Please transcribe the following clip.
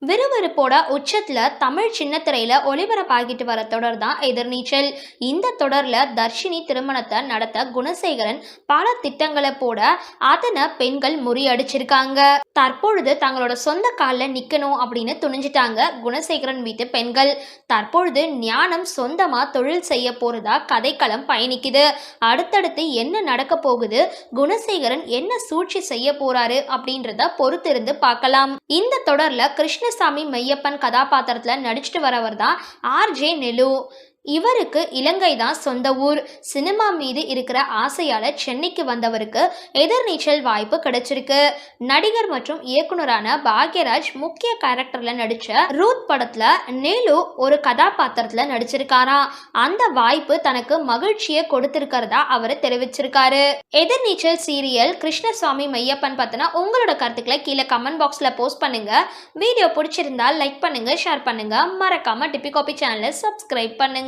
விறுவிறுப்போட உச்சத்துல தமிழ் சின்னத்திரையில ஒளிபரப்பாகிட்டு வர தொடர் தான் எதிர்நீச்சல். இந்த தொடர்ல தர்ஷினி திருமணத்தை நடத்த குணசேகரன் பல திட்டங்களை போட அதனை பெண்கள் முறியடிச்சிருக்காங்க. தற்பொழுது தங்களோட சொந்த காலில் நிக்கணும் அப்படின்னு துணிஞ்சிட்டாங்க குணசேகரன் வீட்டு பெண்கள். தற்பொழுது ஞானம் சொந்தமா தொழில் செய்ய போறதா கதைக்களம் பயணிக்குது. அடுத்தடுத்து என்ன நடக்க போகுது, குணசேகரன் என்ன சூழ்ச்சி செய்ய போறாரு அப்படின்றத பொறுத்திருந்து பார்க்கலாம். இந்த தொடர்ல கிருஷ்ணசாமி மெய்யப்பன் கதாபாத்திரத்துல நடிச்சிட்டு வரவர் தான் ஆர்ஜே நெலு. இவருக்கு இலங்கை தான் சொந்த ஊர். சினிமா மீது இருக்கிற ஆசையால சென்னைக்கு வந்தவருக்கு எதிர்நீச்சல் வாய்ப்பு கிடைச்சிருக்கு. நடிகர் மற்றும் இயக்குனரான பாக்யராஜ் முக்கிய கேரக்டர்ல நடிச்ச ரூத் படத்துல நேலு ஒரு கதாபாத்திரத்துல நடிச்சிருக்காராம். அந்த வாய்ப்பு தனக்கு மகிழ்ச்சியை கொடுத்திருக்கிறதா அவர் தெரிவிச்சிருக்காரு. எதிர்நீச்சல் சீரியல் கிருஷ்ணசாமி மெய்யப்பன் பத்தின உங்களோட கருத்துக்களை கீழே கமெண்ட் பாக்ஸ்ல போஸ்ட் பண்ணுங்க. வீடியோ பிடிச்சிருந்தா லைக் பண்ணுங்க, ஷேர் பண்ணுங்க, மறக்காம டிபி காபி சேனலை சப்ஸ்கிரைப் பண்ணுங்க.